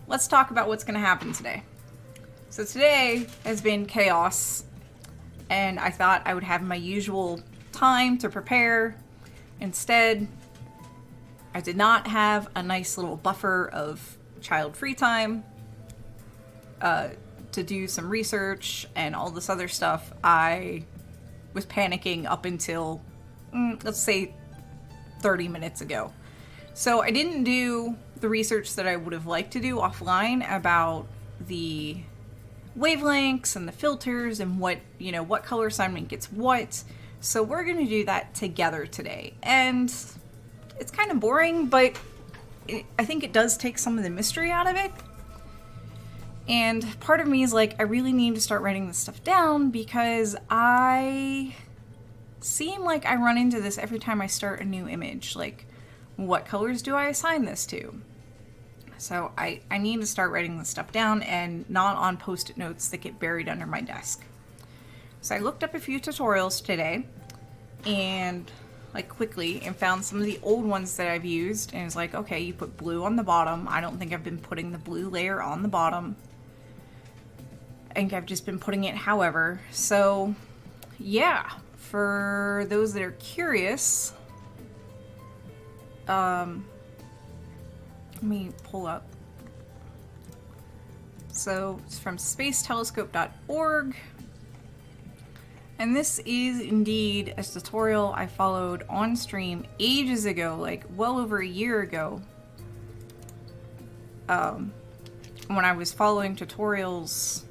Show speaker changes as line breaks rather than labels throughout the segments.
let's talk about what's going to happen today. So today has been chaos, and I thought I would have my usual time to prepare. Instead, I did not have a nice little buffer of child free time to do some research and all this other stuff. I was panicking up until, let's say, 30 minutes ago. So I didn't do the research that I would have liked to do offline about the wavelengths and the filters and what color assignment gets what. So we're going to do that together today. And it's kind of boring, but I think it does take some of the mystery out of it. And part of me is like, I really need to start writing this stuff down because I seem like I run into this every time I start a new image. Like, what colors do I assign this to? So I need to start writing this stuff down and not on post-it notes that get buried under my desk. So I looked up a few tutorials today and quickly and found some of the old ones that I've used, and it's like, okay, you put blue on the bottom. I don't think I've been putting the blue layer on the bottom. I think I've just been putting it however. So yeah, for those that are curious, let me pull up. So it's from spacetelescope.org. And this is indeed a tutorial I followed on stream ages ago, like well over a year ago. When I was following tutorials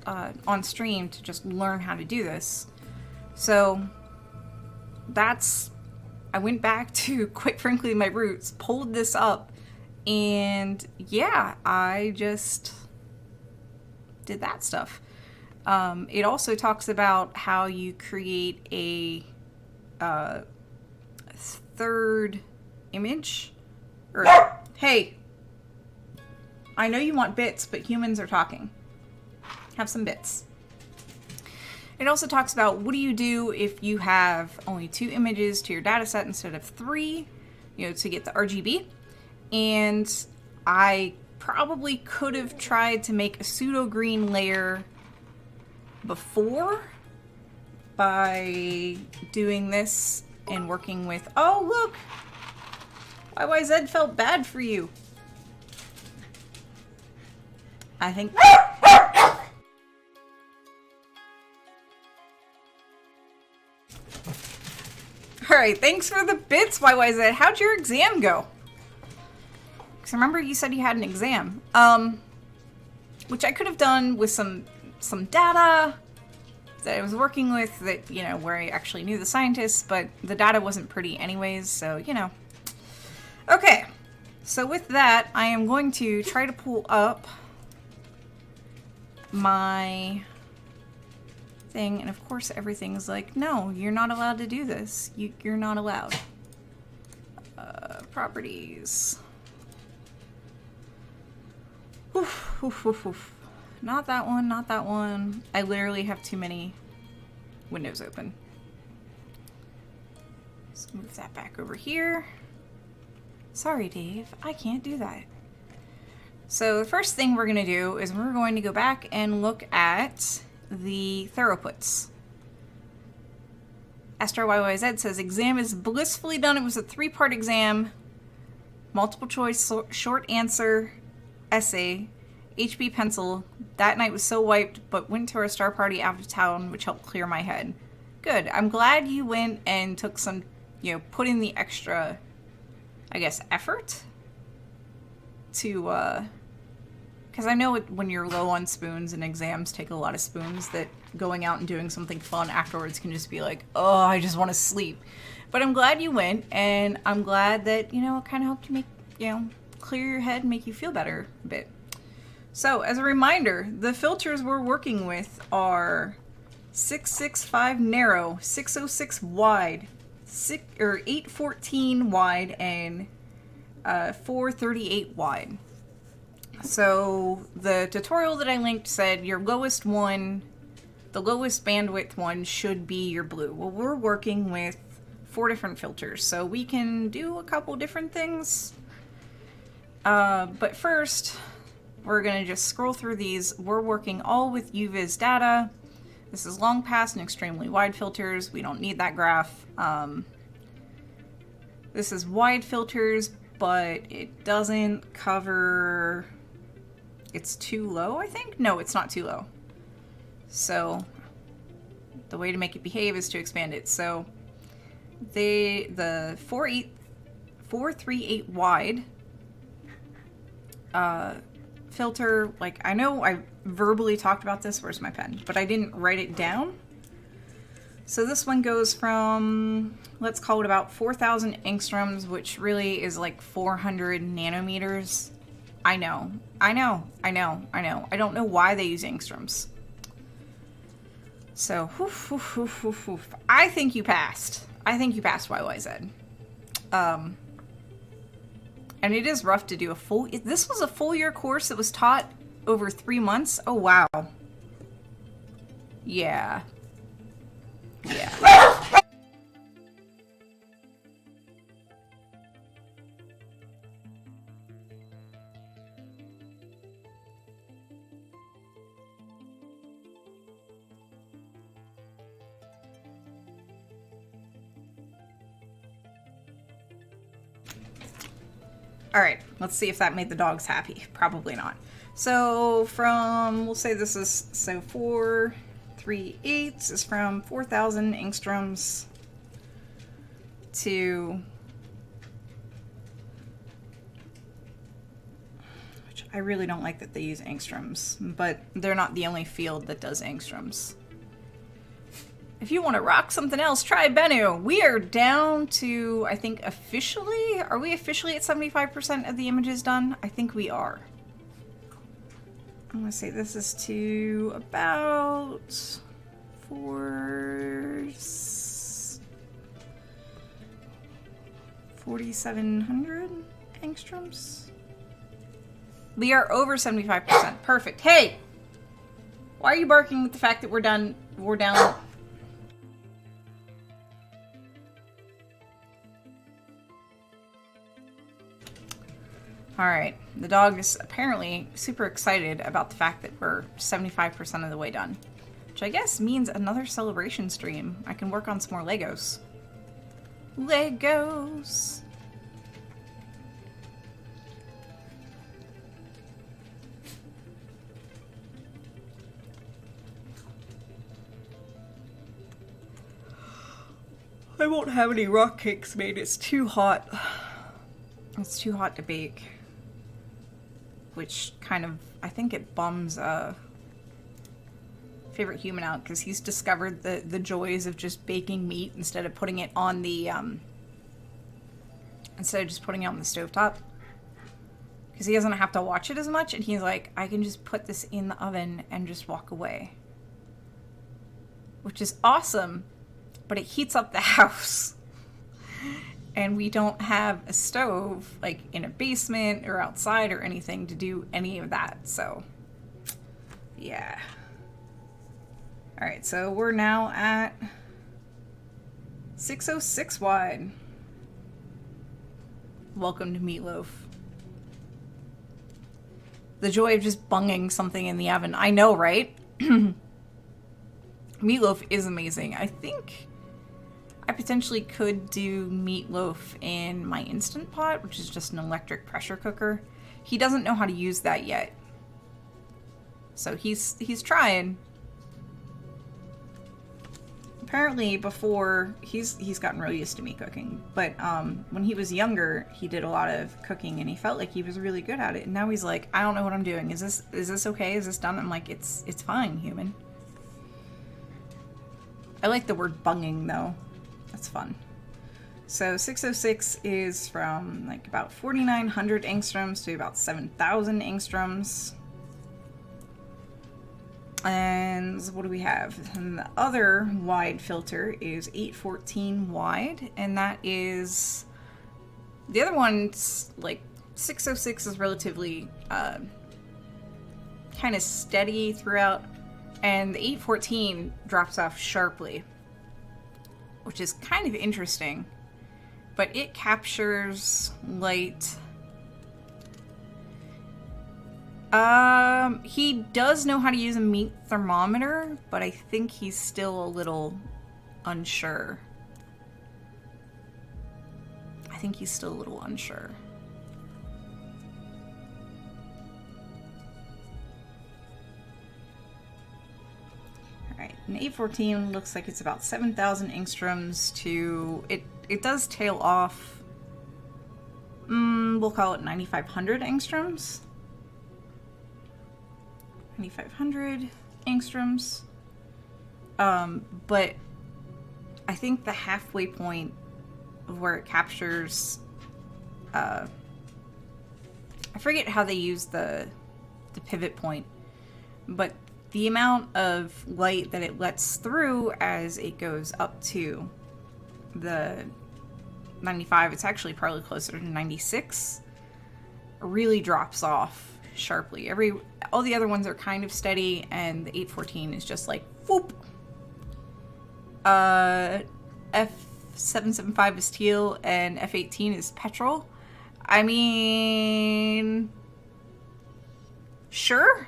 on stream to just learn how to do this. So I went back to, quite frankly, my roots, pulled this up, and yeah, I just did that stuff. It also talks about how you create a third image. Or, hey, I know you want bits, but humans are talking. Have some bits. It also talks about what do you do if you have only 2 images to your data set instead of 3, to get the RGB. And I probably could have tried to make a pseudo green layer before by doing this and working with, oh look, YYZ felt bad for you. I think Alright, thanks for the bits, YYZ. How'd your exam go? Because I remember you said you had an exam. Which I could have done with some data that I was working with that, where I actually knew the scientists, but the data wasn't pretty anyways, so, Okay, so with that, I am going to try to pull up my thing, and of course everything's like, no, you're not allowed to do this. You're not allowed. Properties. Oof, oof, oof, oof. Not that one, not that one. I literally have too many windows open. Let's move that back over here. Sorry, Dave, I can't do that. So the first thing we're going to do is we're going to go back and look at the throughputs. Astro YYZ says, exam is blissfully done. It was a 3-part exam. Multiple choice, short answer, essay, HB pencil. That night was so wiped, but went to our star party out of town, which helped clear my head. Good. I'm glad you went and took some, put in the extra, I guess, effort to, because I know when you're low on spoons and exams take a lot of spoons, that going out and doing something fun afterwards can just be like, oh, I just want to sleep. But I'm glad you went, and I'm glad that, it kind of helped you make, clear your head and make you feel better a bit. So, as a reminder, the filters we're working with are 665 narrow, 606 wide, 814 wide, and 438 wide. So the tutorial that I linked said your lowest one, the lowest bandwidth one should be your blue. Well, we're working with 4 different filters, so we can do a couple different things. But first, we're gonna just scroll through these. We're working all with UViz data. This is long pass and extremely wide filters. We don't need that graph. This is wide filters, but it doesn't cover... It's too low, I think? No, it's not too low. So the way to make it behave is to expand it. So the 438 wide filter, like, I know I verbally talked about this, where's my pen, but I didn't write it down. So this one goes from, let's call it about 4,000 angstroms, which really is like 400 nanometers. I know. I don't know why they use angstroms. So, I think you passed. I think you passed YYZ. And it is rough to do a full... This was a full year course that was taught over 3 months? Oh, wow. Yeah. Yeah. Alright, let's see if that made the dogs happy. Probably not. So from, we'll say this is, so 438 is from 4,000 angstroms to, which I really don't like that they use angstroms, but they're not the only field that does angstroms. If you want to rock something else, try Bennu. We are down to, I think, officially, are we officially at 75% of the images done? I think we are. I'm going to say this is to about 4,700 angstroms. We are over 75%. Perfect. Hey! Why are you barking at the fact that we're done? We're down... Alright, the dog is apparently super excited about the fact that we're 75% of the way done. Which I guess means another celebration stream. I can work on some more Legos. Legos! I won't have any rock cakes made, it's too hot. It's too hot to bake. Which kind of, I think it bums Favorite Human out because he's discovered the joys of just baking meat instead of putting it on the instead of just putting it on the stovetop, because he doesn't have to watch it as much, and he's like, I can just put this in the oven and just walk away, which is awesome, but it heats up the house. And we don't have a stove, like, in a basement or outside or anything to do any of that, so, yeah. Alright, so we're now at 606 wide. Welcome to Meatloaf. The joy of just bunging something in the oven. I know, right? Meatloaf is amazing. I think... I potentially could do meatloaf in my Instant Pot, which is just an electric pressure cooker. He doesn't know how to use that yet. So he's trying. Apparently before, he's gotten really used to me cooking, but when he was younger, he did a lot of cooking and he felt like he was really good at it. And now he's like, I don't know what I'm doing. Is this okay? Is this done? I'm like, it's fine, human. I like the word bunging though. That's fun. So 606 is from like about 4,900 angstroms to about 7,000 angstroms. And what do we have? And the other wide filter is 814 wide, and that is... The other one's like 606 is relatively kind of steady throughout, and the 814 drops off sharply, which is kind of interesting, but it captures light He does know how to use a meat thermometer, but I think he's still a little unsure. Alright, an 814 looks like it's about 7,000 angstroms to... It does tail off. We'll call it 9,500 angstroms. 9,500 angstroms. But I think the halfway point of where it captures... I forget how they use the pivot point, but the amount of light that it lets through as it goes up to the 95, it's actually probably closer to 96, really drops off sharply. All the other ones are kind of steady, and the 814 is just like whoop. F775 is teal and F18 is petrol. I mean, sure.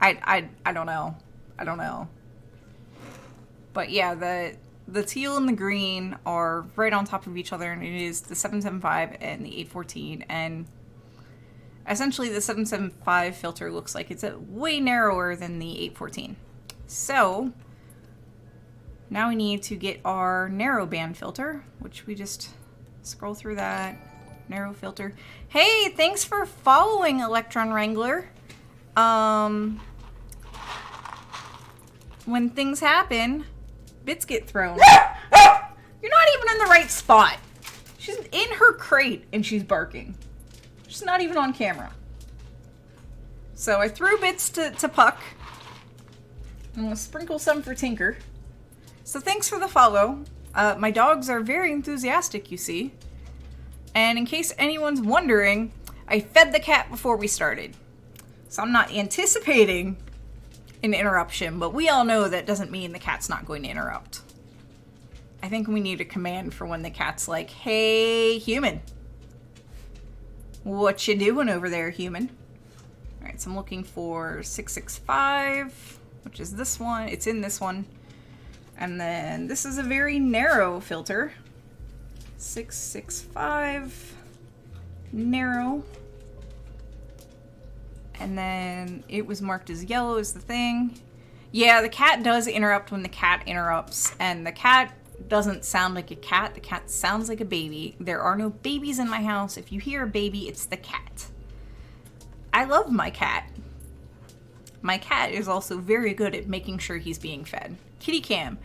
I don't know. But yeah, the teal and the green are right on top of each other, and it is the 775 and the 814, and essentially the 775 filter looks like it's way narrower than the 814. So now we need to get our narrow band filter, which we just scroll through that. Narrow filter. Hey, thanks for following, Electron Wrangler. When things happen, bits get thrown. You're not even in the right spot. She's in her crate and she's barking. She's not even on camera. So I threw bits to Puck. I'm going to sprinkle some for Tinker. So thanks for the follow. My dogs are very enthusiastic, you see. And in case anyone's wondering, I fed the cat before we started. So I'm not anticipating an interruption, but we all know that doesn't mean the cat's not going to interrupt. I think we need a command for when the cat's like, hey, human. What you doing over there, human? Alright, so I'm looking for 665, which is this one. It's in this one. And then this is a very narrow filter. 665, narrow. And then it was marked as yellow is the thing. Yeah, the cat does interrupt when the cat interrupts, and the cat doesn't sound like a cat. The cat sounds like a baby. There are no babies in my house. If you hear a baby, it's the cat. I love my cat. My cat is also very good at making sure he's being fed. Kitty Cam.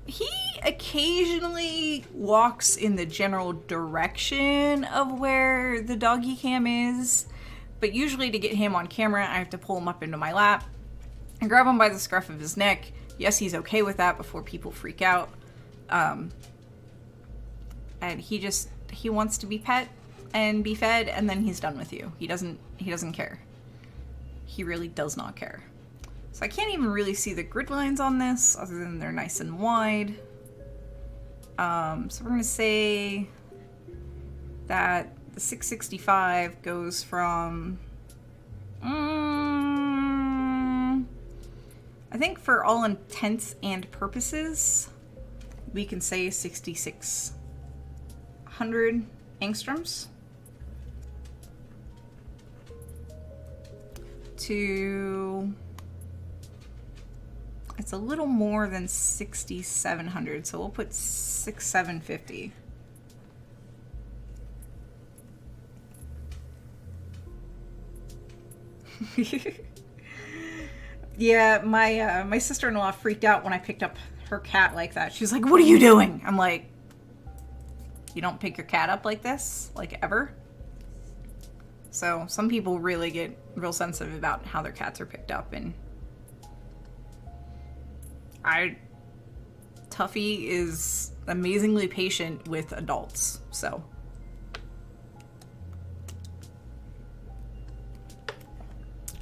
He occasionally walks in the general direction of where the doggy cam is, but usually to get him on camera, I have to pull him up into my lap and grab him by the scruff of his neck. Yes, he's okay with that before people freak out. And he wants to be pet and be fed, and then he's done with you. He doesn't care. He really does not care. So I can't even really see the grid lines on this, other than they're nice and wide. So we're going to say that the 665 goes from... I think for all intents and purposes, we can say 6,600 angstroms to... It's a little more than 6,700, so we'll put 6,750. Yeah, my sister-in-law freaked out when I picked up her cat like that. She's like, "What are you doing?" I'm like, "You don't pick your cat up like this, like ever?" So some people really get real sensitive about how their cats are picked up, and Tuffy is amazingly patient with adults, so.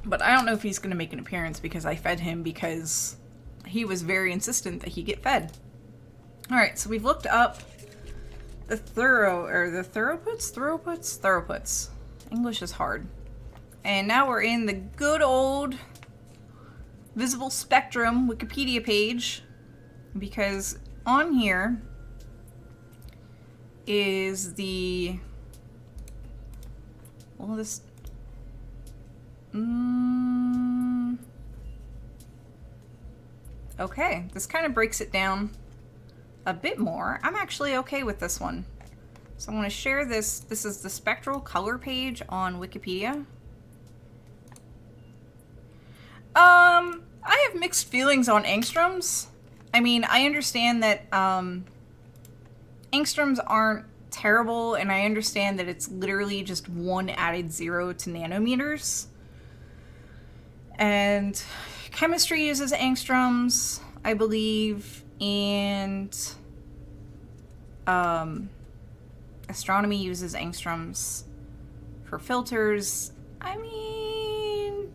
But I don't know if he's going to make an appearance because I fed him, because he was very insistent that he get fed. Alright, so we've looked up the thoroughputs? English is hard. And now we're in the good old visible spectrum Wikipedia page, because on here is the, well, this, okay, this kind of breaks it down a bit more. I'm actually okay with this one. So I'm going to share this. This is the spectral color page on Wikipedia. I have mixed feelings on angstroms. I mean, I understand that angstroms aren't terrible, and I understand that it's literally just 1 added 0 to nanometers. And chemistry uses angstroms, I believe, and astronomy uses angstroms for filters. I mean,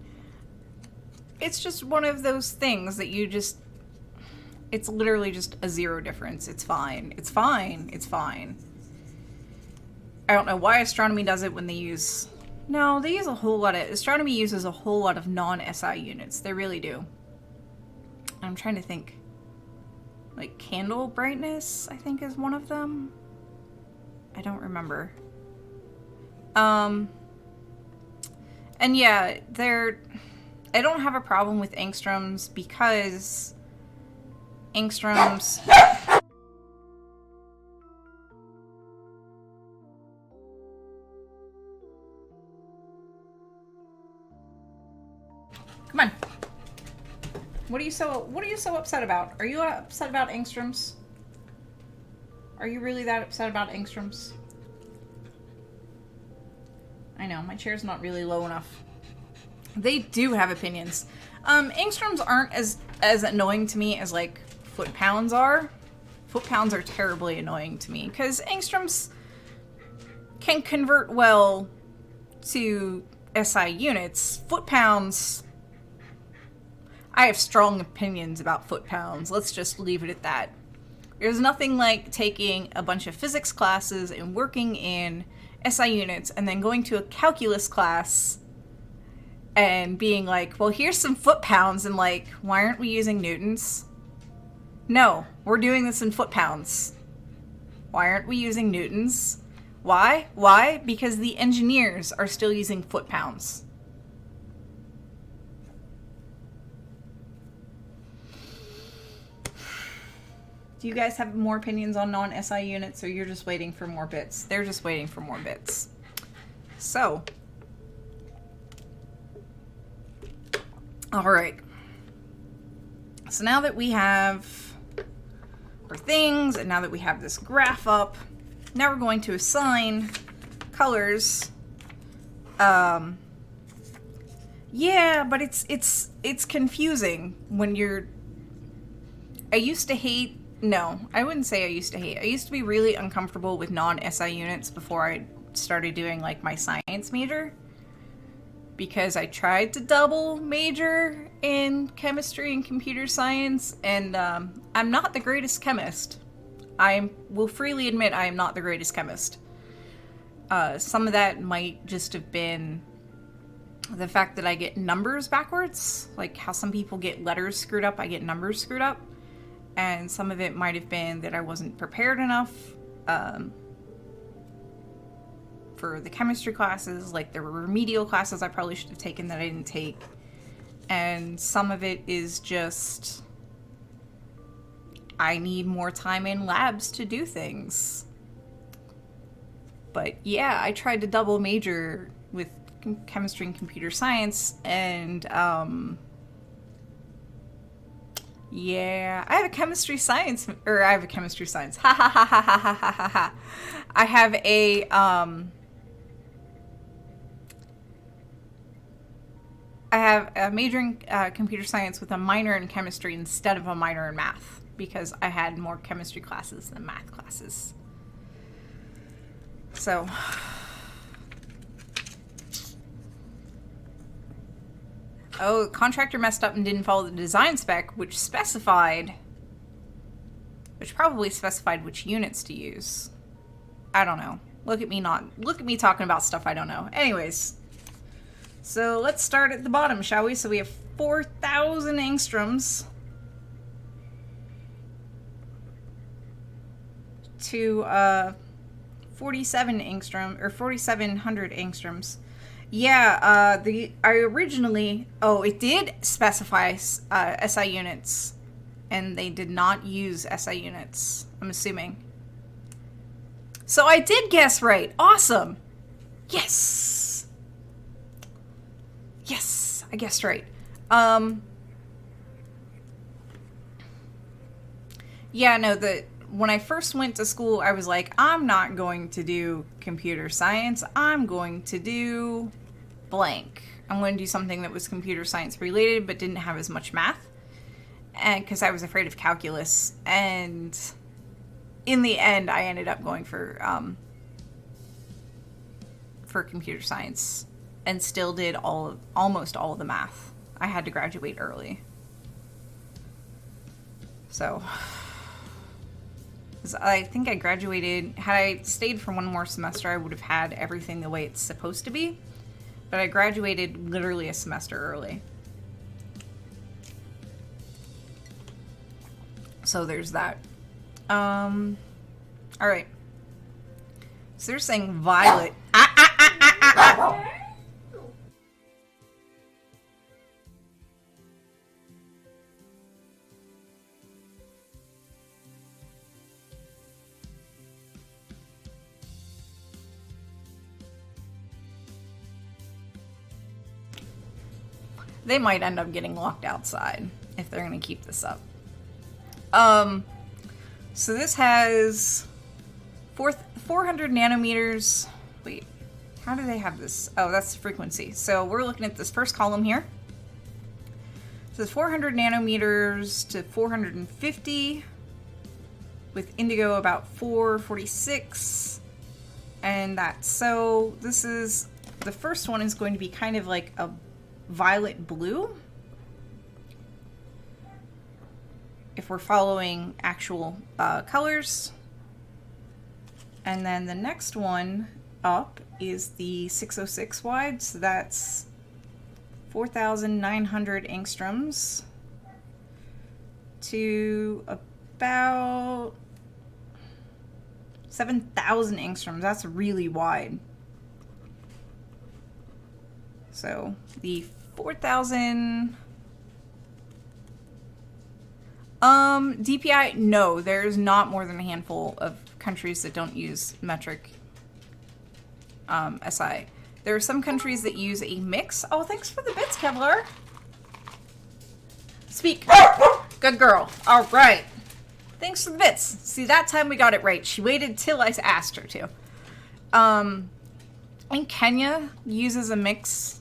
it's just one of those things that you just, it's literally just a 0 difference. It's fine. It's fine. It's fine. I don't know why astronomy does it when they use, no, they use a whole lot of, astronomy uses a whole lot of non-SI units. They really do. I'm trying to think. Like candle brightness, I think, is one of them. I don't remember. And yeah, I don't have a problem with angstroms because angstroms, come on. What are you so upset about? Are you upset about angstroms? Are you really that upset about angstroms? I know, my chair's not really low enough. They do have opinions. Angstroms aren't as annoying to me as like foot-pounds are. Foot-pounds are terribly annoying to me because angstroms can convert well to SI units. Foot-pounds, I have strong opinions about foot-pounds. Let's just leave it at that. There's nothing like taking a bunch of physics classes and working in SI units and then going to a calculus class and being like, well, here's some foot-pounds, and like, why aren't we using newtons? No, we're doing this in foot-pounds. Why aren't we using newtons? Why? Why? Because the engineers are still using foot-pounds. Do you guys have more opinions on non-SI units, or you're just waiting for more bits? They're just waiting for more bits. So, all right. So now that we have our things, and now that we have this graph up, now we're going to assign colors. Yeah, but it's confusing when you're, I used to hate, no, I wouldn't say I used to hate. I used to be really uncomfortable with non-SI units before I started doing like my science major, because I tried to double major in chemistry and computer science, and I'm not the greatest chemist. I will freely admit I am not the greatest chemist. Some of that might just have been the fact that I get numbers backwards, like how some people get letters screwed up, I get numbers screwed up. And some of it might have been that I wasn't prepared enough for the chemistry classes. Like there were remedial classes I probably should have taken that I didn't take. And some of it is just, I need more time in labs to do things. But yeah, I tried to double major with chemistry and computer science, and yeah, I have a chemistry science, or I have a chemistry science. Ha ha ha ha ha ha ha ha ha. I have a major in computer science with a minor in chemistry instead of a minor in math, because I had more chemistry classes than math classes. So, oh, the contractor messed up and didn't follow the design spec, which probably specified which units to use. I don't know. Look at me talking about stuff I don't know. Anyways, So let's start at the bottom, shall we? So we have 4,000 angstroms to 47 angstrom or 4,700 angstroms. Yeah, I originally, oh, it did specify SI units, and they did not use SI units, I'm assuming. So I did guess right. Awesome. Yes. Yes, I guessed right. Yeah, no, when I first went to school, I was like, I'm not going to do computer science. I'm going to do blank. I'm going to do something that was computer science related but didn't have as much math. And because I was afraid of calculus. And in the end, I ended up going for computer science and still did almost all of the math. I had to graduate early. So I think I graduated, had I stayed for one more semester, I would have had everything the way it's supposed to be. But I graduated literally a semester early. So there's that. All right. So they're saying violet. They might end up getting locked outside if they're going to keep this up. So this has 400 nanometers. Wait, how do they have this? Oh, that's the frequency. So we're looking at this first column here. It says 400 nanometers to 450 with indigo about 446 and that. So this is, the first one is going to be kind of like a violet blue, if we're following actual colors. And then the next one up is the 606 wide, so that's 4,900 angstroms to about 7,000 angstroms. That's really wide. So the 4,000 DPI, no, there's not more than a handful of countries that don't use metric SI. There are some countries that use a mix. Oh, thanks for the bits, Kevlar. Speak. Good girl. All right. Thanks for the bits. See, that time we got it right. She waited till I asked her to. And Kenya uses a mix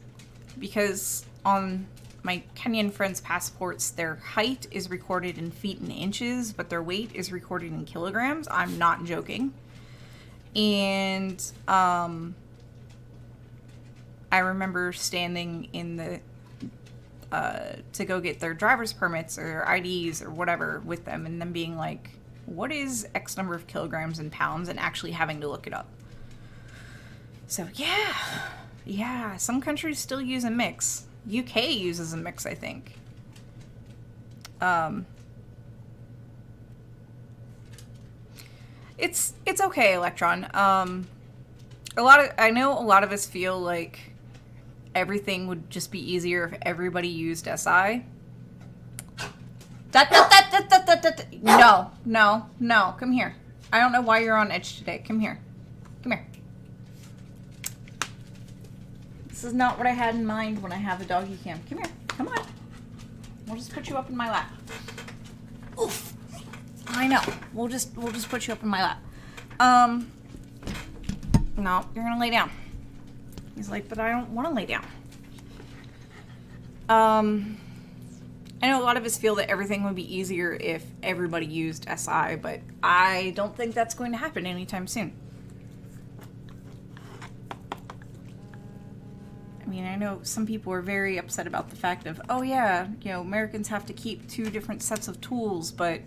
because on my Kenyan friends' passports, their height is recorded in feet and inches, but their weight is recorded in kilograms. I'm not joking. And I remember standing in the to go get their driver's permits or IDs or whatever with them, and them being like, what is X number of kilograms in pounds, and actually having to look it up. So yeah, some countries still use a mix. UK uses a mix, I think. It's okay, Electron. I know a lot of us feel like everything would just be easier if everybody used SI. No, come here. I don't know why you're on edge today. Come here. This is not what I had in mind when I have a doggy cam. Come here. Come on. We'll just put you up in my lap. Oof. I know. We'll just put you up in my lap. No, you're gonna lay down. He's like, but I don't want to lay down. I know a lot of us feel that everything would be easier if everybody used SI, but I don't think that's going to happen anytime soon. I mean, I know some people are very upset about the fact of, oh yeah, you know, Americans have to keep 2 different sets of tools, but,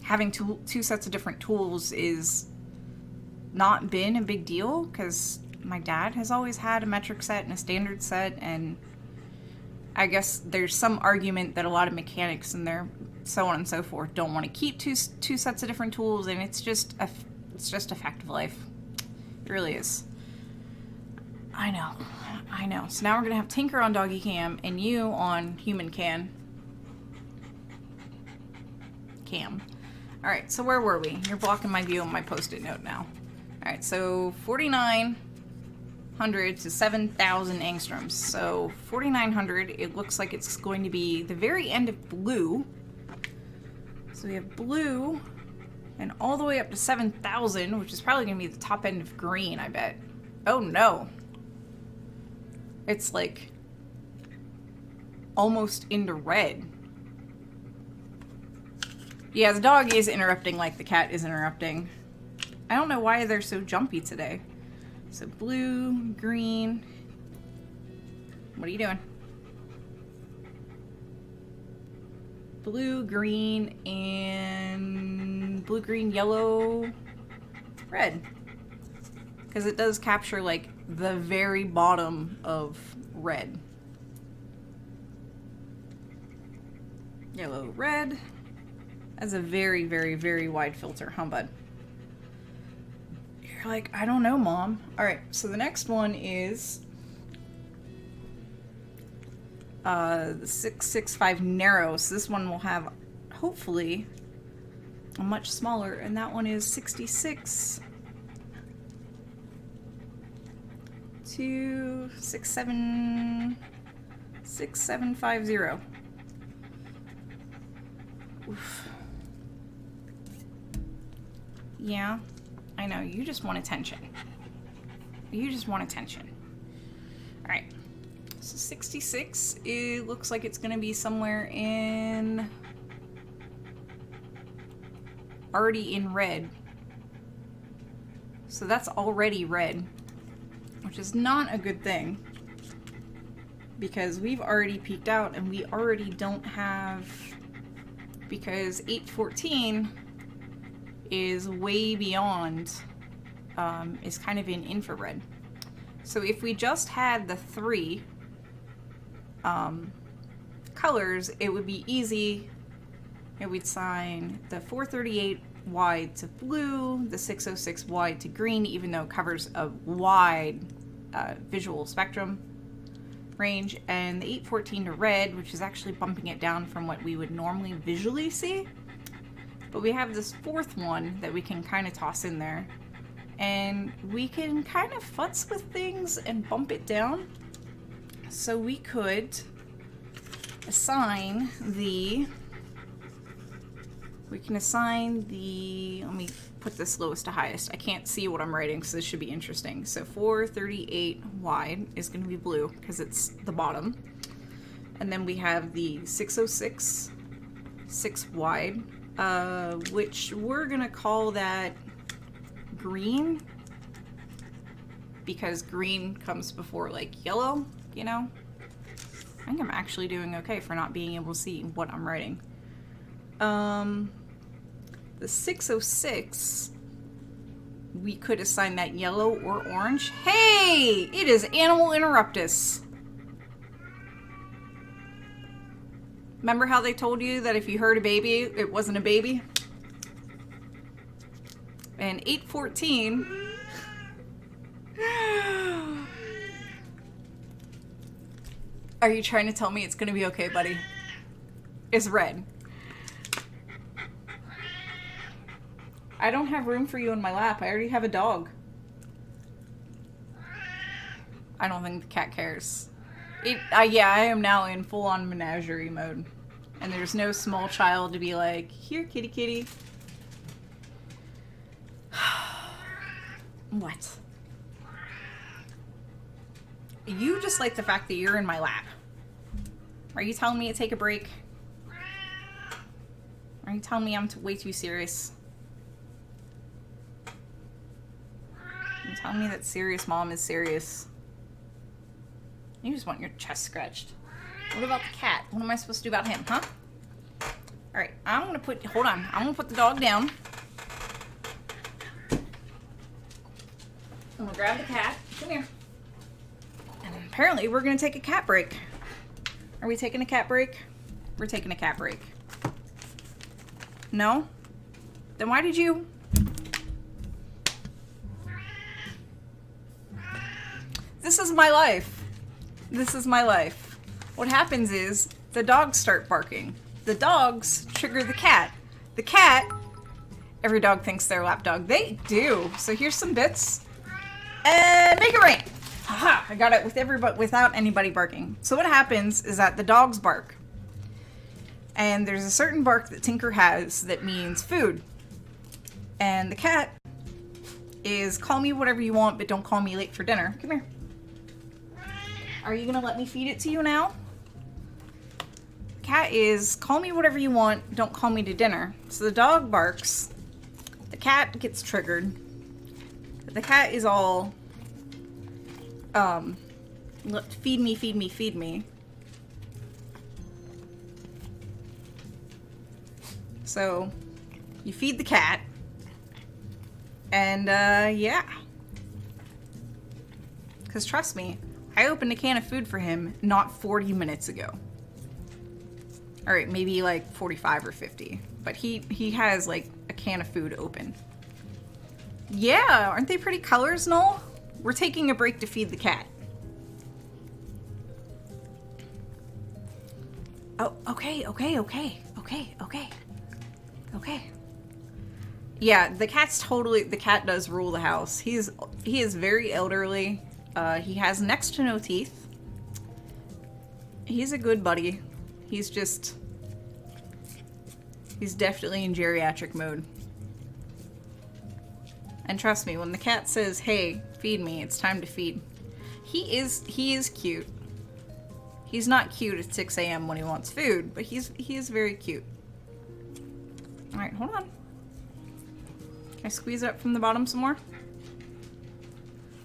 having two sets of different tools is not been a big deal, because my dad has always had a metric set and a standard set, and I guess there's some argument that a lot of mechanics and their so on and so forth don't want to keep two sets of different tools, and it's just a fact of life. It really is. I know. So now we're gonna have Tinker on doggy cam and you on human cam. All right, so where were we? You're blocking my view on my post-it note now. All right, so 4,900 to 7,000 angstroms. So 4,900, it looks like it's going to be the very end of blue. So we have blue and all the way up to 7,000, which is probably going to be the top end of green, I bet. Oh no. It's like almost into red. Yeah, the dog is interrupting like the cat is interrupting. I don't know why they're so jumpy today. So blue, green. What are you doing? Blue, green, and blue, green, yellow, red. Because it does capture like the very bottom of red. Yellow, red. That's a very, very, very wide filter, huh, bud? You're like, I don't know, Mom. All right, so the next one is the 665 narrow. So this one will have, hopefully, a much smaller, and that one is 66 to 6750. Oof. Yeah, I know, you just want attention. You just want attention. All right, so 66, it looks like it's gonna be somewhere in, already in red. So that's already red, which is not a good thing, because we've already peaked out and we already don't have, because 814 is way beyond, is kind of in infrared. So if we just had the three colors, it would be easy. And we'd sign the 438 wide to blue, the 606 wide to green, even though it covers a wide visual spectrum range, and the 814 to red, which is actually bumping it down from what we would normally visually see. But we have this fourth one that we can kind of toss in there, and we can kind of futz with things and bump it down. So we could assign the, let me put this lowest to highest. I can't see what I'm writing, so this should be interesting. So 438 wide is going to be blue because it's the bottom. And then we have the 606 6 wide, which we're going to call that green, because green comes before like yellow, you know? I think I'm actually doing okay for not being able to see what I'm writing. The 606, we could assign that yellow or orange. Hey, it is Animal Interruptus. Remember how they told you that if you heard a baby, it wasn't a baby? And 814. Are you trying to tell me it's gonna be okay, buddy? It's red. I don't have room for you in my lap. I already have a dog. I don't think the cat cares. Yeah, I am now in full-on menagerie mode. And there's no small child to be like, here, kitty kitty. What? You just like the fact that you're in my lap. Are you telling me to take a break? Are you telling me I'm way too serious? Are you telling me that serious mom is serious? You just want your chest scratched. What about the cat? What am I supposed to do about him, huh? All right, I'm gonna put, hold on. I'm gonna put the dog down. I'm gonna grab the cat. Come here. And apparently we're gonna take a cat break. Are we taking a cat break? We're taking a cat break. No? Then why did you? This is my life. This is my life. What happens is the dogs start barking. The dogs trigger the cat. The cat, every dog thinks they're a lap dog. They do. So here's some bits. And make it rain. Haha, I got it with everybody without anybody barking. So what happens is that the dogs bark. And there's a certain bark that Tinker has that means food. And the cat is call me whatever you want, but don't call me late for dinner. Come here. Are you gonna let me feed it to you now? Cat is call me whatever you want, don't call me to dinner. So the dog barks, the cat gets triggered. The cat is all feed me, feed me, feed me. So you feed the cat and yeah, because trust me, I opened a can of food for him not 40 minutes ago. All right, maybe like 45 or 50, but he has like a can of food open. Yeah, aren't they pretty colors, Noel? We're taking a break to feed the cat. Oh, okay. Yeah, the cat does rule the house. He is very elderly. He has next to no teeth. He's a good buddy. He's definitely in geriatric mode. And trust me, when the cat says, hey, feed me, it's time to feed. He is cute. He's not cute at 6 a.m. when he wants food, but he is very cute. All right, hold on. Can I squeeze it up from the bottom some more?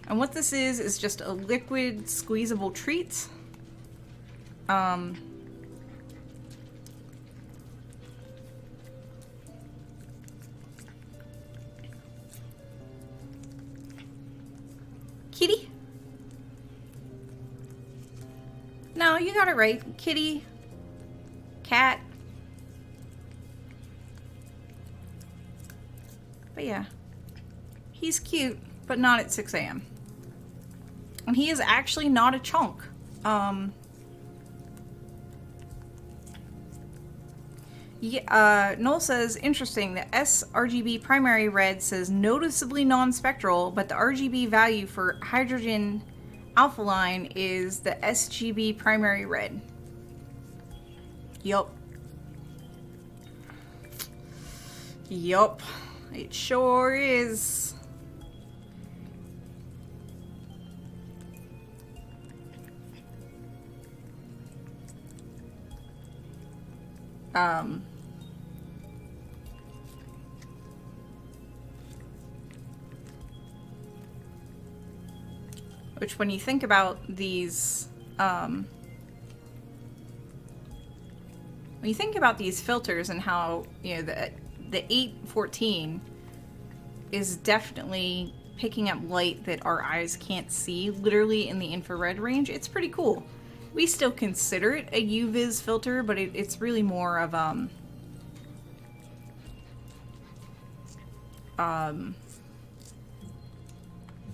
And what this is just a liquid squeezable treat. Kitty? No, you got it right. Kitty. Cat. But yeah. He's cute, but not at 6 a.m. And he is actually not a chunk. Yeah, Noel says, interesting, the sRGB primary red says noticeably non-spectral, but the RGB value for hydrogen alpha line is the SGB primary red. Yup. Yup. It sure is. Which when you think about these, when you think about these filters and how, you know, the 814 is definitely picking up light that our eyes can't see, literally in the infrared range, it's pretty cool. We still consider it a UViz filter, but it's really more of,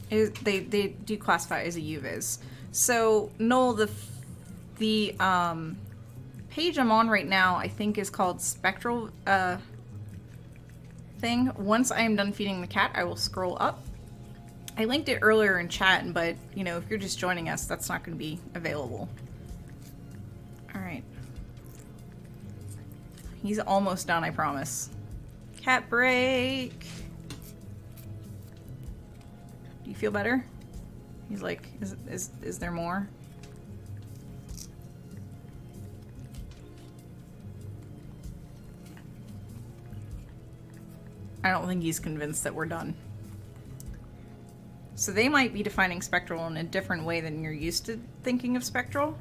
they do classify it as a UViz. So, Noel, the page I'm on right now, I think is called Spectral thing. Once I am done feeding the cat, I will scroll up. I linked it earlier in chat, but, you know, if you're just joining us, that's not going to be available. Alright. He's almost done, I promise. Cat break. Do you feel better? He's like, is there more? I don't think he's convinced that we're done. So they might be defining spectral in a different way than you're used to thinking of spectral.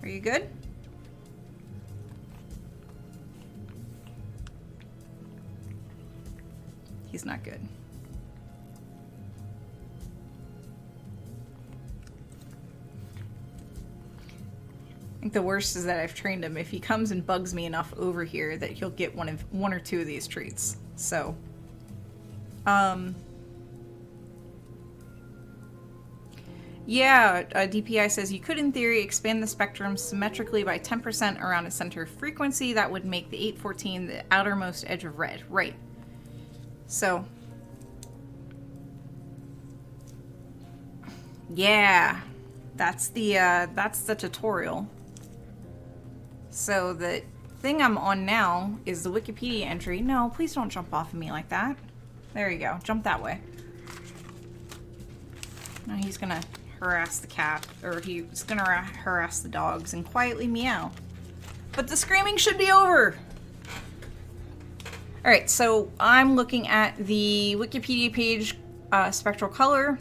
Are you good? he's not good. I think the worst is that I've trained him. If he comes and bugs me enough over here, that he'll get one or two of these treats. So, yeah, DPI says you could, in theory, expand the spectrum symmetrically by 10% around a center of frequency. That would make the 814 the outermost edge of red. Right. So, yeah, that's the tutorial. So the thing I'm on now is the Wikipedia entry. No, please don't jump off of me like that. There you go. Jump that way. Now he's gonna harass the cat, or he's gonna harass the dogs and quietly meow. But the screaming should be over. All right, so I'm looking at the Wikipedia page, spectral color,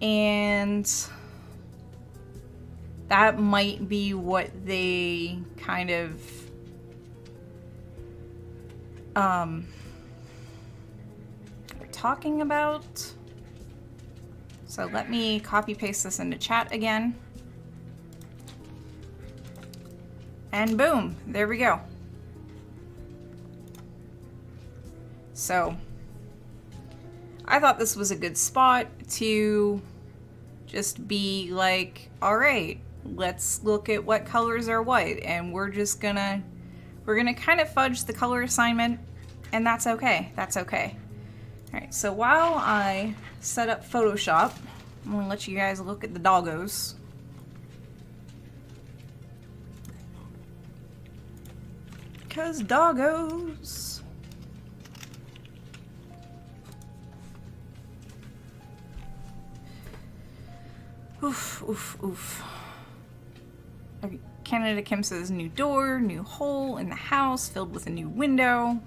and that might be what they kind of are talking about. So let me copy paste this into chat again. And boom, there we go. So I thought this was a good spot to just be like, all right, let's look at what colors are what, and we're gonna kind of fudge the color assignment, and that's okay. That's okay. All right, so while I set up Photoshop, I'm gonna let you guys look at the doggos. Because doggos. Oof, oof, oof. Okay, Canada Kim says new door, new hole in the house filled with a new window.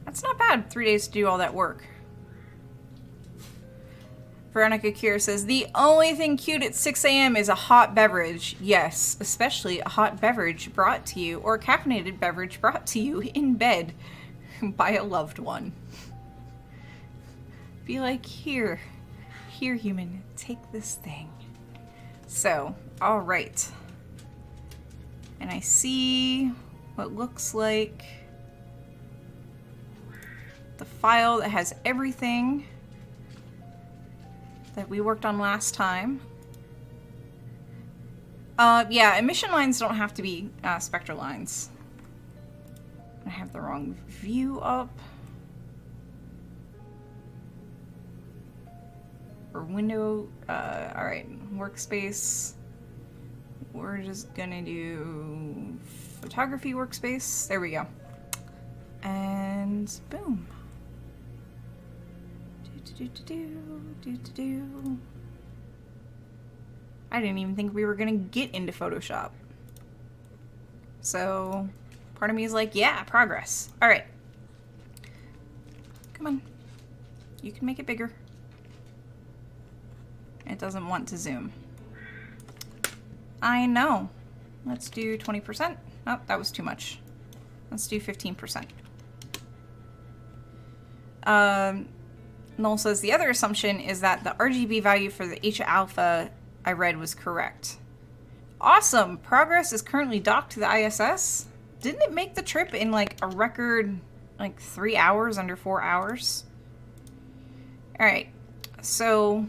That's not bad. 3 days to do all that work. Veronica Kier says, the only thing cute at 6 a.m. is a hot beverage. Yes, especially a hot beverage brought to you, or a caffeinated beverage brought to you in bed by a loved one. Be like, here, human, take this thing. So, all right. And I see what looks like the file that has everything that we worked on last time. Yeah, emission lines don't have to be spectral lines. I have the wrong view up. Or window, alright, workspace. We're just gonna do photography workspace. There we go. And boom. I didn't even think we were gonna get into Photoshop. So part of me is like, yeah, progress. All right. Come on. You can make it bigger. It doesn't want to zoom. I know. Let's do 20%. Oh, that was too much. Let's do 15%. Noel says the other assumption is that the RGB value for the H alpha I read was correct. Awesome! Progress is currently docked to the ISS. Didn't it make the trip in like a record, like 3 hours, under 4 hours? Alright, so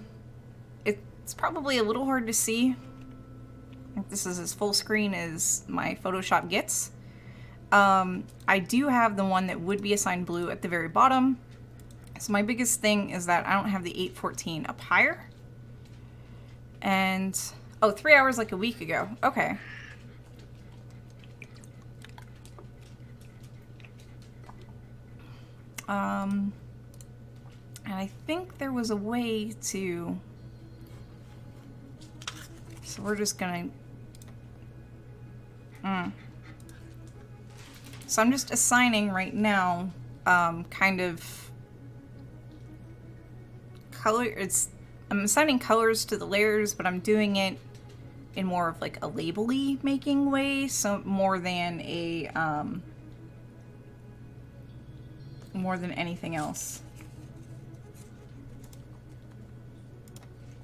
it's probably a little hard to see. I think this is as full screen as my Photoshop gets. I do have the one that would be assigned blue at the very bottom. So my biggest thing is that I don't have the 814 up higher. And, oh, 3 hours like a week ago. Okay. And I think there was a way to, so we're just gonna, so I'm just assigning right now, kind of color, I'm assigning colors to the layers, but I'm doing it in more of like a label-y making way, so more than a, more than anything else.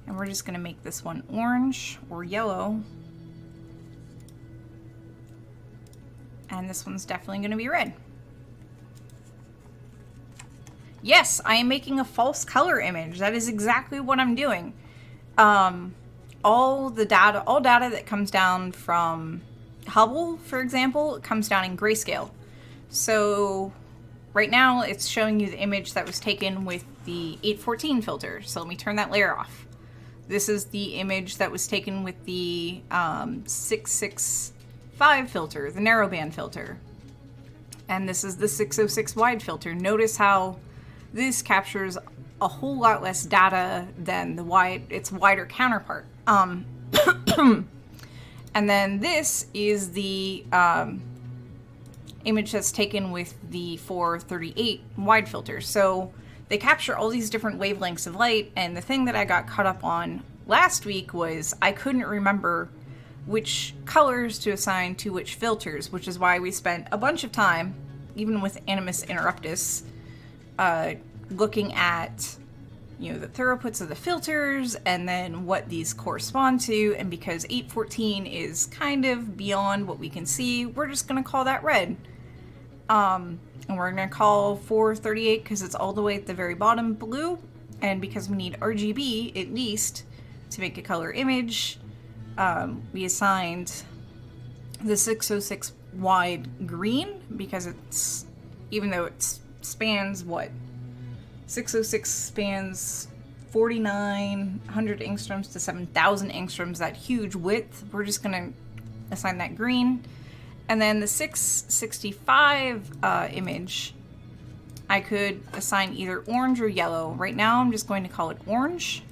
And we're just going to make this one orange or yellow. And this one's definitely going to be red. Yes, I am making a false color image. That is exactly what I'm doing. All data that comes down from Hubble, for example, comes down in grayscale. So right now it's showing you the image that was taken with the 814 filter. So let me turn that layer off. This is the image that was taken with the 665 filter, the narrowband filter. And this is the 606 wide filter. Notice how this captures a whole lot less data than its wider counterpart. And then this is the image that's taken with the 438 wide filter. So they capture all these different wavelengths of light, and the thing that I got caught up on last week was I couldn't remember which colors to assign to which filters, which is why we spent a bunch of time, even with Animus Interruptus, looking at, you know, the throughputs of the filters and then what these correspond to. And because 814 is kind of beyond what we can see, we're just going to call that red. And we're going to call 438, because it's all the way at the very bottom, blue. And because we need RGB, at least, to make a color image, we assigned the 606 wide green, because it's, even though it spans, what? 606 spans 4,900 angstroms to 7,000 angstroms, that huge width. We're just going to assign that green. And then the 665 image, I could assign either orange or yellow. Right now, I'm just going to call it orange.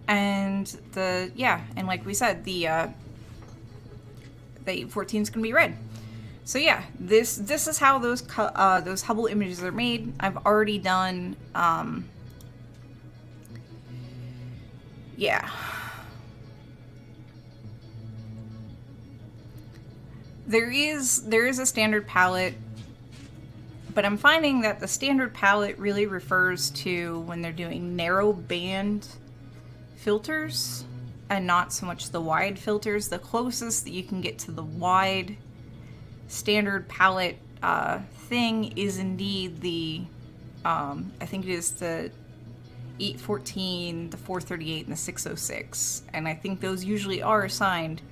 And and like we said, the 814 is going to be red. So yeah, this is how those Hubble images are made. I've already done, There is a standard palette, but I'm finding that the standard palette really refers to when they're doing narrow band filters and not so much the wide filters. The closest that you can get to the wide standard palette thing is indeed the, I think it is the 814, the 438, and the 606. And I think those usually are assigned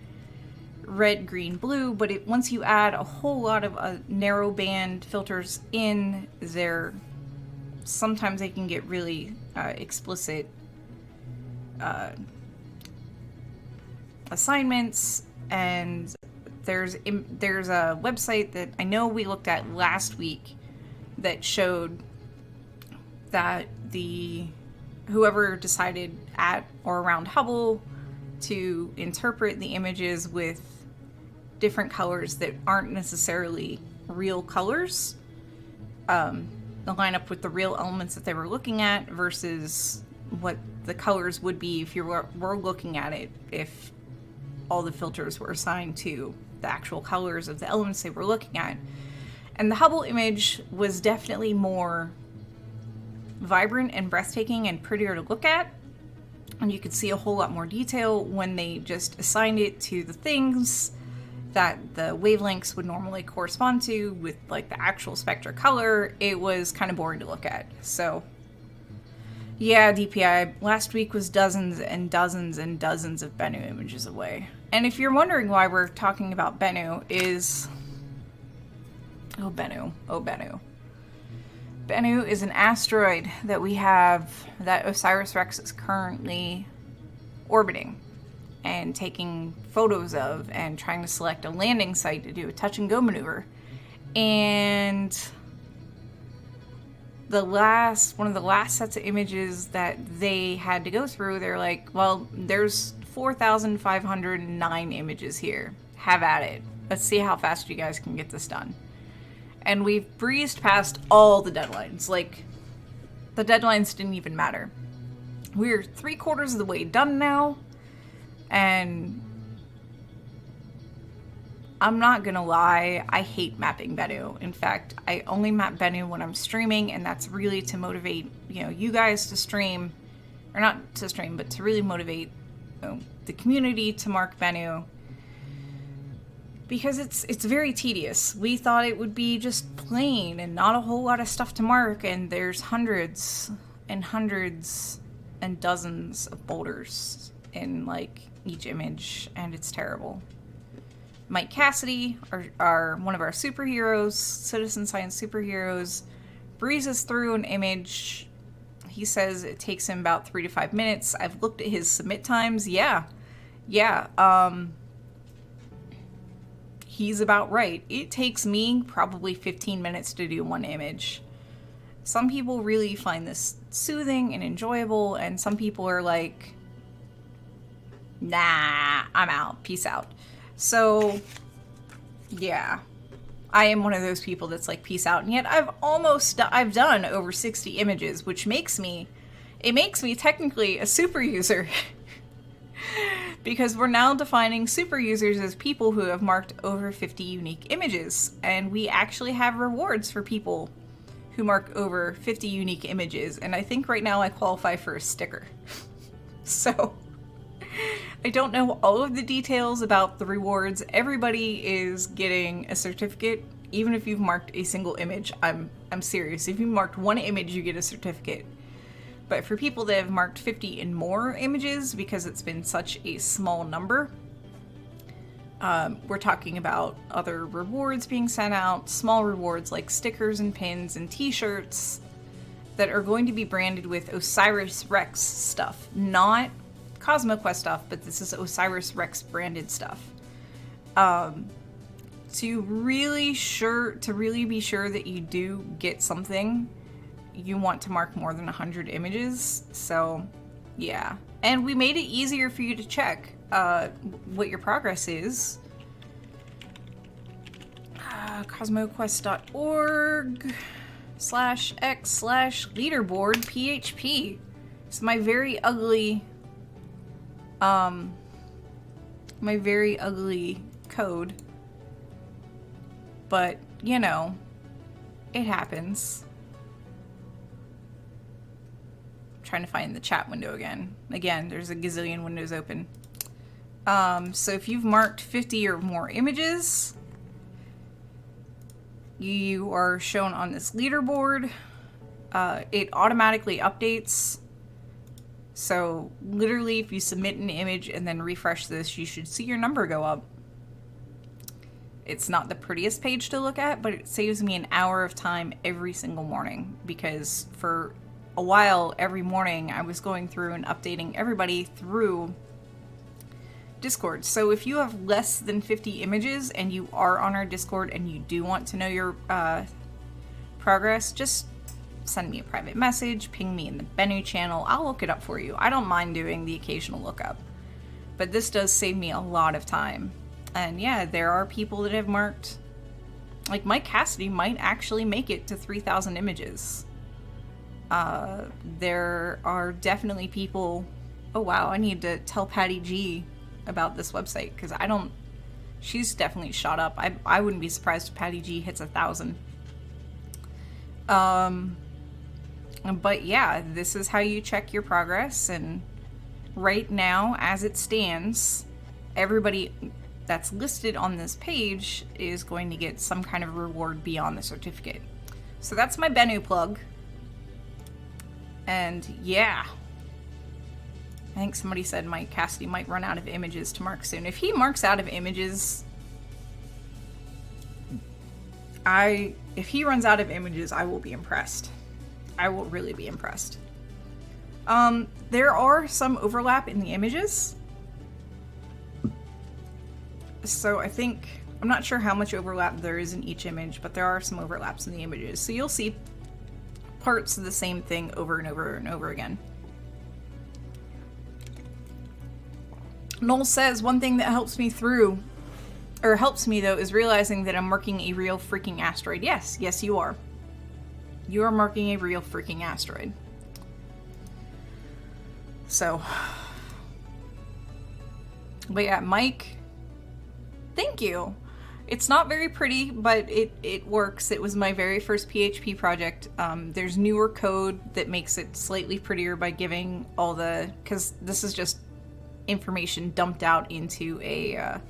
red, green, blue, but once you add a whole lot of narrow band filters in there, sometimes they can get really explicit assignments. And there's a website that I know we looked at last week that showed that whoever decided at or around Hubble to interpret the images with different colors that aren't necessarily real colors, line up with the real elements that they were looking at versus what the colors would be if you were looking at it, if all the filters were assigned to the actual colors of the elements they were looking at. And the Hubble image was definitely more vibrant and breathtaking and prettier to look at. And you could see a whole lot more detail when they just assigned it to the things that the wavelengths would normally correspond to with like the actual spectra color. It was kind of boring to look at. So yeah, DPI, last week was dozens and dozens and dozens of Bennu images away. And if you're wondering why we're talking about Bennu is... Bennu. Bennu is an asteroid that we have, that OSIRIS-REx is currently orbiting and taking photos of and trying to select a landing site to do a touch and go maneuver. And one of the last sets of images that they had to go through, they're like, well, there's 4,509 images here. Have at it. Let's see how fast you guys can get this done. And we've breezed past all the deadlines. Like, the deadlines didn't even matter. We're 3/4 of the way done now. And I'm not gonna lie, I hate mapping Bennu. In fact, I only map Bennu when I'm streaming, and that's really to motivate, you guys to stream, or not to stream, but to really motivate the community to mark Bennu, because it's very tedious. We thought it would be just plain and not a whole lot of stuff to mark, and there's hundreds and hundreds and dozens of boulders in like each image, and it's terrible. Mike Cassidy, our one of our superheroes, citizen science superheroes, breezes through an image. He says it takes him about 3 to 5 minutes. I've looked at his submit times. Yeah. He's about right. It takes me probably 15 minutes to do one image. Some people really find this soothing and enjoyable, and some people are like, nah, I'm out. Peace out. So, yeah, I am one of those people that's like, peace out. And yet I've done over 60 images, which makes me technically a super user. Because we're now defining super users as people who have marked over 50 unique images. And we actually have rewards for people who mark over 50 unique images. And I think right now I qualify for a sticker. So I don't know all of the details about the rewards. Everybody is getting a certificate, even if you've marked a single image. I'm serious. If you marked one image, you get a certificate. But for people that have marked 50 and more images, because it's been such a small number, we're talking about other rewards being sent out, small rewards like stickers and pins and t-shirts that are going to be branded with Osiris Rex stuff, not CosmoQuest stuff, but this is Osiris Rex branded stuff. To really be sure that you do get something, you want to mark more than 100 images. So yeah, and we made it easier for you to check what your progress is. CosmoQuest.org/x/leaderboard PHP. It's my very ugly code, but it happens. I'm trying to find the chat window again. There's a gazillion windows open. So if you've marked 50 or more images, you are shown on this leaderboard. It automatically updates. So literally, if you submit an image and then refresh this, you should see your number go up. It's not the prettiest page to look at, but it saves me an hour of time every single morning, because for a while every morning I was going through and updating everybody through Discord. So if you have less than 50 images and you are on our Discord and you do want to know your progress, just send me a private message, ping me in the Bennu channel. I'll look it up for you. I don't mind doing the occasional lookup, but this does save me a lot of time. And yeah, there are people that have marked, like Mike Cassidy might actually make it to 3,000 images. There are definitely people. Oh wow, I need to tell Patty G about this website, because she's definitely shot up. I wouldn't be surprised if Patty G hits 1,000. But yeah, this is how you check your progress, and right now, as it stands, everybody that's listed on this page is going to get some kind of reward beyond the certificate. So that's my Bennu plug. And yeah, I think somebody said Mike Cassidy might run out of images to mark soon. If he marks out of images, if he runs out of images, I will be impressed. I will really be impressed. There are some overlap in the images. So I'm not sure how much overlap there is in each image, but there are some overlaps in the images. So you'll see parts of the same thing over and over and over again. Noel says, one thing that helps me though, is realizing that I'm marking a real freaking asteroid. Yes, you are. You are marking a real freaking asteroid. So, but yeah, Mike, thank you. It's not very pretty, but it works. It was my very first PHP project. There's newer code that makes it slightly prettier by giving all the... because this is just information dumped out into a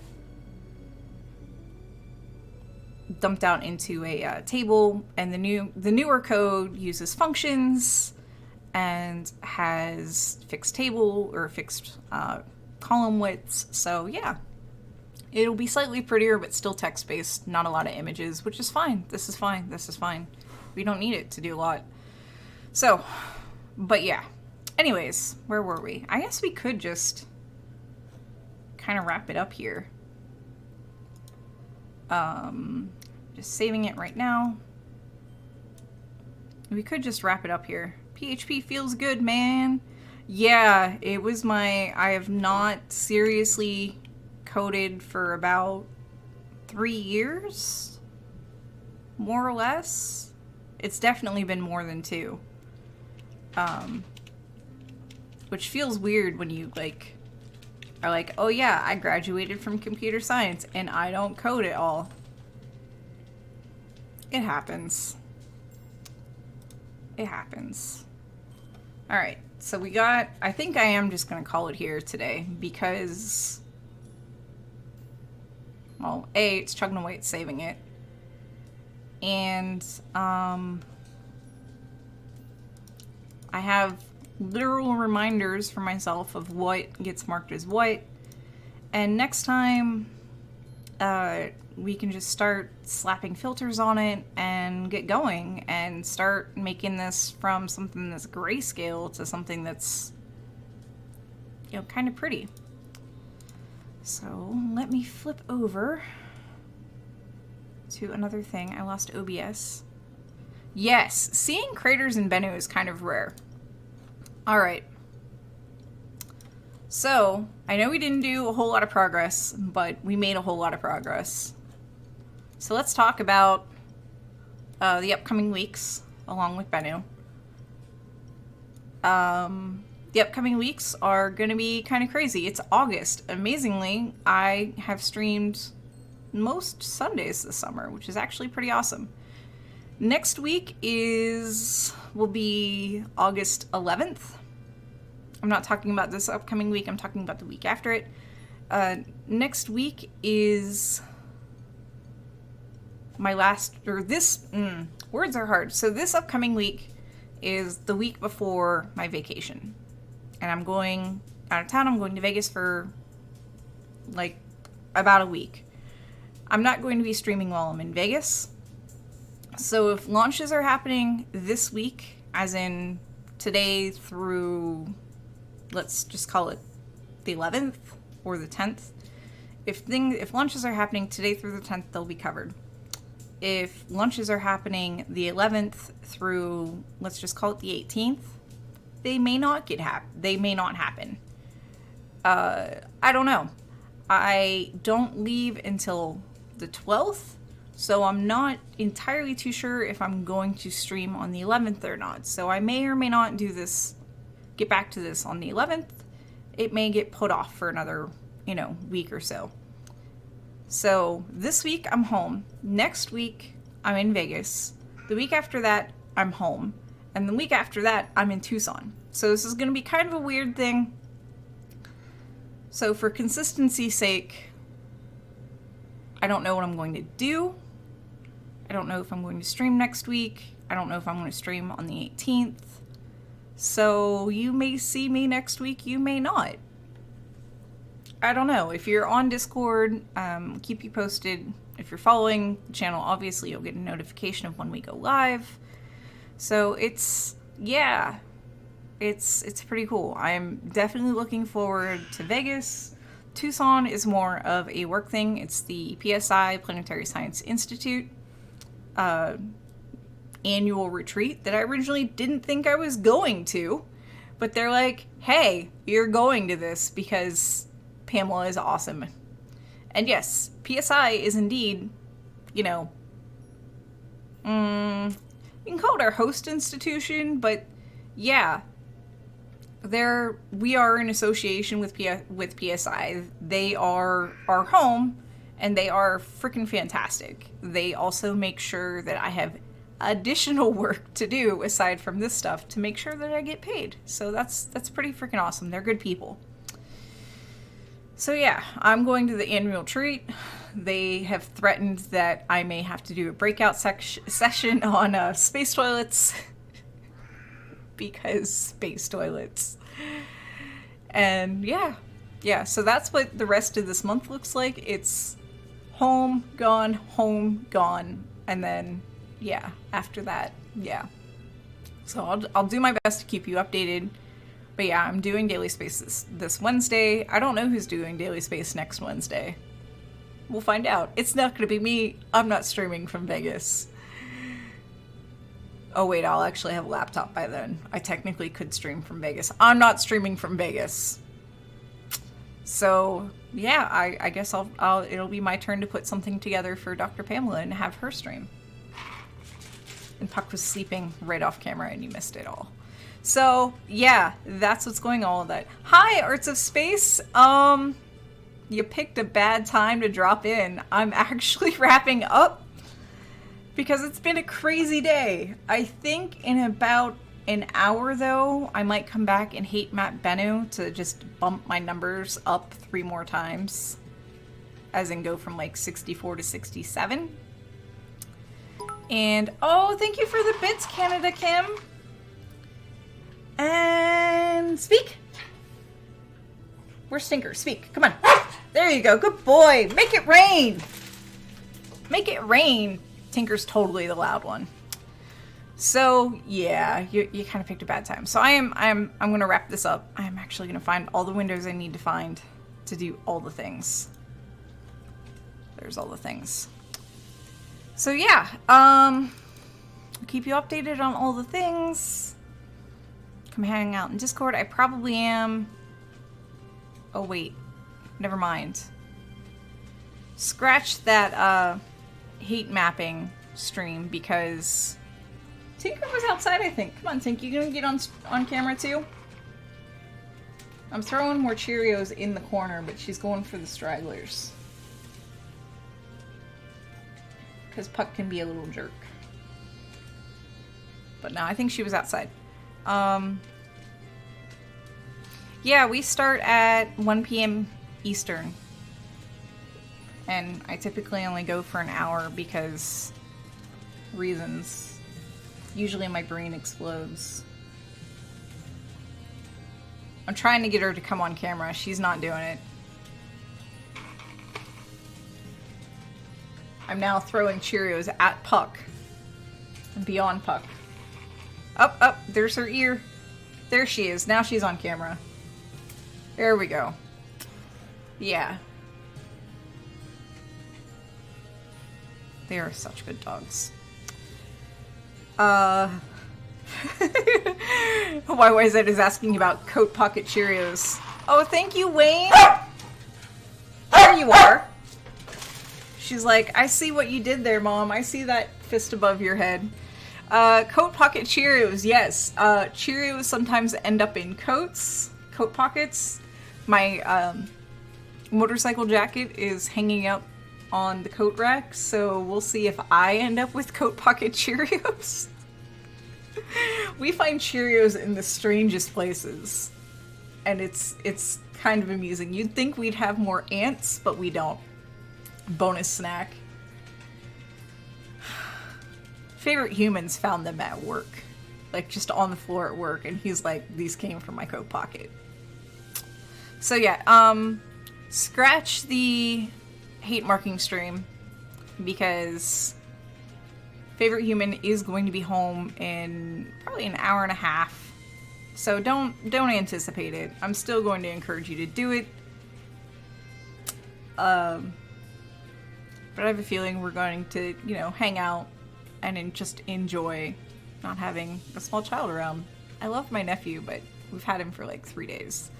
table, and the newer code uses functions and has fixed table or fixed column widths. So yeah, it'll be slightly prettier, but still text-based, not a lot of images, which is fine. This is fine. This is fine. We don't need it to do a lot. So, but yeah. Anyways, where were we? I guess we could just kind of wrap it up here. Just saving it right now. We could just wrap it up here. PHP feels good, man. Yeah, it was I have not seriously coded for about 3 years, more or less. It's definitely been more than 2. Which feels weird when you are like, oh yeah, I graduated from computer science and I don't code at all. It happens. It happens. Alright, so we got... I think I am just going to call it here today because... well, A, it's chugging away, it's saving it. And, I have literal reminders for myself of what gets marked as what. And next time, we can just start slapping filters on it and get going and start making this from something that's grayscale to something that's, you know, kind of pretty. So let me flip over to another thing. I lost OBS. Yes, seeing craters in Bennu is kind of rare. Alright. So, I know we didn't do a whole lot of progress, but we made a whole lot of progress. So let's talk about the upcoming weeks, along with Bennu. The upcoming weeks are going to be kind of crazy. It's August. Amazingly, I have streamed most Sundays this summer, which is actually pretty awesome. Next week will be August 11th. I'm not talking about this upcoming week, I'm talking about the week after it. Next week is my last, or this, words are hard. So this upcoming week is the week before my vacation. And I'm going out of town. I'm going to Vegas for like about a week. I'm not going to be streaming while I'm in Vegas. So if launches are happening this week, as in today through, let's just call it the 11th or the 10th. If launches are happening today through the 10th, they'll be covered. If launches are happening the 11th through, let's just call it the 18th, they may not happen. I don't know. I don't leave until the 12th, so I'm not entirely too sure if I'm going to stream on the 11th or not. So I may or may not get back to this on the 11th. It may get put off for another, week or so. So this week I'm home. Next week I'm in Vegas. The week after that I'm home. And the week after that I'm in Tucson. So this is going to be kind of a weird thing. So for consistency's sake, I don't know what I'm going to do. I don't know if I'm going to stream next week. I don't know if I'm going to stream on the 18th. So you may see me next week, you may not. I don't know. If you're on Discord, keep you posted. If you're following the channel, obviously you'll get a notification of when we go live. So it's pretty cool. I'm definitely looking forward to Vegas. Tucson is more of a work thing. It's the PSI, Planetary Science Institute, annual retreat that I originally didn't think I was going to. But they're like, hey, you're going to this because Pamela is awesome. And yes, PSI is indeed, you can call it our host institution, but yeah, we are in association with PSI. They are our home, and they are freaking fantastic. They also make sure that I have additional work to do aside from this stuff to make sure that I get paid. So that's pretty freaking awesome. They're good people. So yeah, I'm going to the annual treat. They have threatened that I may have to do a breakout session on space toilets because space toilets. And yeah, so that's what the rest of this month looks like. It's home, gone, and then yeah, after that, yeah. So I'll do my best to keep you updated. But yeah, I'm doing Daily Space this Wednesday. I don't know who's doing Daily Space next Wednesday. We'll find out. It's not going to be me. I'm not streaming from Vegas. Oh wait, I'll actually have a laptop by then. I technically could stream from Vegas. I'm not streaming from Vegas. So yeah, I guess it'll be my turn to put something together for Dr. Pamela and have her stream. And Puck was sleeping right off camera and you missed it all. So yeah, that's what's going on with that. Hi, Arts of Space. You picked a bad time to drop in. I'm actually wrapping up because it's been a crazy day. I think in about an hour though, I might come back and hate Matt Benno to just bump my numbers up 3 more times. As in go from like 64 to 67. And, oh, thank you for the bits, Canada Kim. And speak. Where's Tinker? Speak. Come on. There you go. Good boy. Make it rain. Make it rain. Tinker's totally the loud one. So, yeah, you kind of picked a bad time. So I'm going to wrap this up. I'm actually going to find all the windows I need to find to do all the things. There's all the things. So yeah, I'll keep you updated on all the things. Come hang out in Discord. I probably am. Oh wait, never mind. Scratch that hate mapping stream because Tinker was outside, I think. Come on, Tink, you gonna get on camera too? I'm throwing more Cheerios in the corner, but she's going for the stragglers. Because Puck can be a little jerk. But no, I think she was outside. Yeah, we start at 1 p.m. Eastern. And I typically only go for an hour because reasons. Usually my brain explodes. I'm trying to get her to come on camera. She's not doing it. I'm now throwing Cheerios at Puck. And beyond Puck. Up, there's her ear. There she is. Now she's on camera. There we go. Yeah. They are such good dogs. YYZ is asking about Coat Pocket Cheerios. Oh, thank you, Wayne! There you are. She's like, I see what you did there, Mom. I see that fist above your head. Coat Pocket Cheerios, yes. Cheerios sometimes end up in coat pockets. My motorcycle jacket is hanging up on the coat rack, so we'll see if I end up with Coat Pocket Cheerios. We find Cheerios in the strangest places, and it's kind of amusing. You'd think we'd have more ants, but we don't. Bonus snack. Favorite Humans found them at work. Like, just on the floor at work, and he's like, these came from my coat pocket. So yeah, scratch the hate marking stream, because Favorite Human is going to be home in probably an hour and a half. So don't anticipate it. I'm still going to encourage you to do it. But I have a feeling we're going to, hang out and just enjoy not having a small child around. I love my nephew, but we've had him for like 3 days.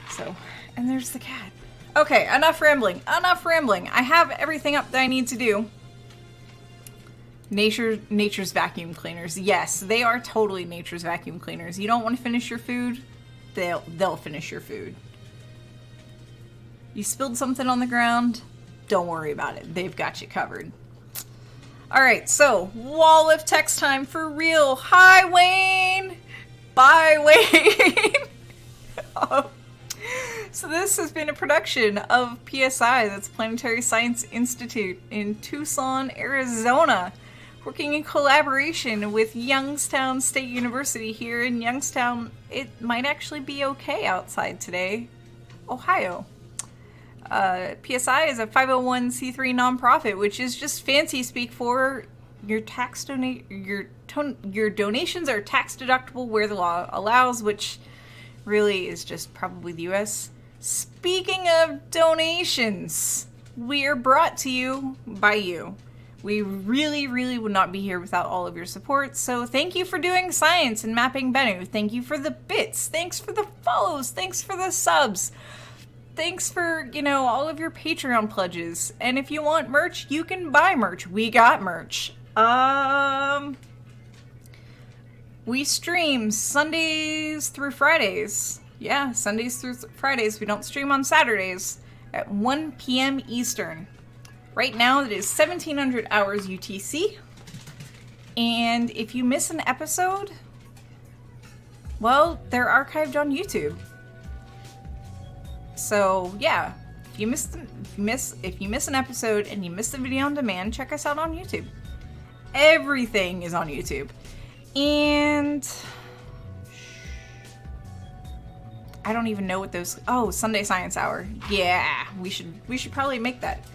So, and there's the cat. Okay, enough rambling. I have everything up that I need to do. Nature's vacuum cleaners. Yes, they are totally nature's vacuum cleaners. You don't want to finish your food, they'll finish your food. You spilled something on the ground, don't worry about it. They've got you covered. Alright, so, wall of text time for real. Hi, Wayne! Bye, Wayne! So this has been a production of PSI, that's Planetary Science Institute in Tucson, Arizona, working in collaboration with Youngstown State University here in Youngstown. It might actually be okay outside today, Ohio. PSI is a 501c3 nonprofit, which is just fancy speak for your donations are tax deductible where the law allows, which really is just probably the US. Speaking of donations, we are brought to you by you. We really, really would not be here without all of your support, so thank you for doing science and mapping Bennu. Thank you for the bits. Thanks for the follows. Thanks for the subs. Thanks for, all of your Patreon pledges. And if you want merch, you can buy merch. We got merch. We stream Sundays through Fridays. Yeah, Sundays through Fridays. We don't stream on Saturdays at 1 p.m. Eastern. Right now it is 1700 hours UTC. And if you miss an episode, well, they're archived on YouTube. So yeah, if you miss an episode and you miss the video on demand, check us out on YouTube. Everything is on YouTube. And I don't even know what those. Oh, Sunday Science Hour. Yeah, we should probably make that.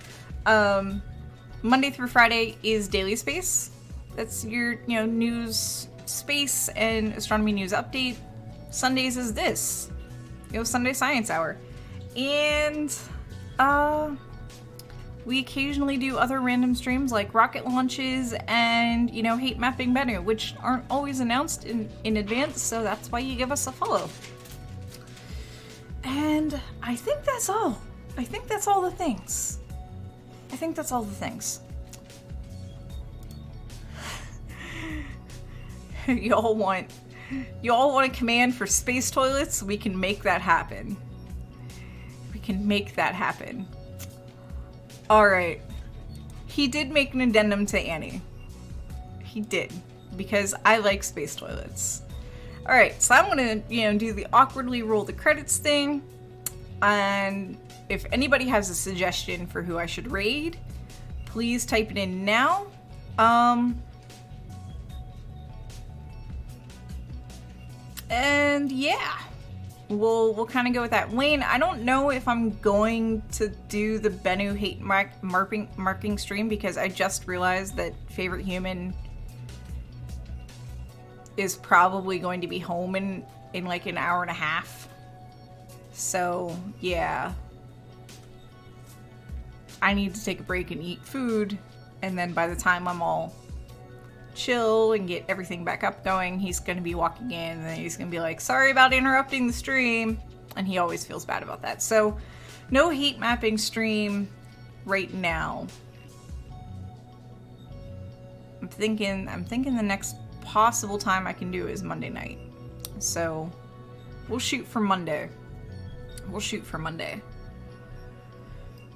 Monday through Friday is Daily Space. That's your news, space, and astronomy news update. Sundays is this. Sunday Science Hour. And we occasionally do other random streams like rocket launches and, hate mapping Bennu, which aren't always announced in advance, so that's why you give us a follow. And I think that's all. I think that's all the things. Y'all want a command for space toilets? We can make that happen. Alright. He did make an addendum to Annie. He did. Because I like space toilets. Alright, so I'm gonna, do the awkwardly roll the credits thing. And if anybody has a suggestion for who I should raid, please type it in now. And yeah. We'll kind of go with that. Wayne, I don't know if I'm going to do the Bennu hate marking stream because I just realized that Favorite Human is probably going to be home in like an hour and a half. So, yeah. I need to take a break and eat food, and then by the time I'm all chill and get everything back up going, he's gonna be walking in and then he's gonna be like, sorry about interrupting the stream, and he always feels bad about that. So no heat mapping stream right now. I'm thinking the next possible time I can do is Monday night, so we'll shoot for Monday.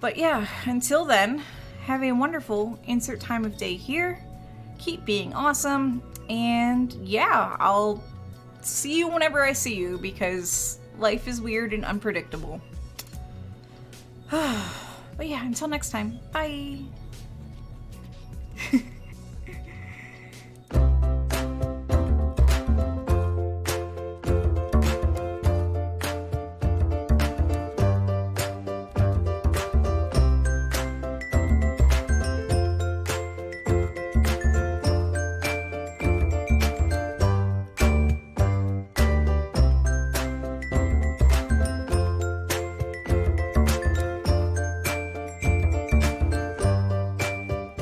But yeah, until then, have a wonderful insert time of day here. Keep being awesome, and yeah, I'll see you whenever I see you because life is weird and unpredictable. But yeah, until next time, bye!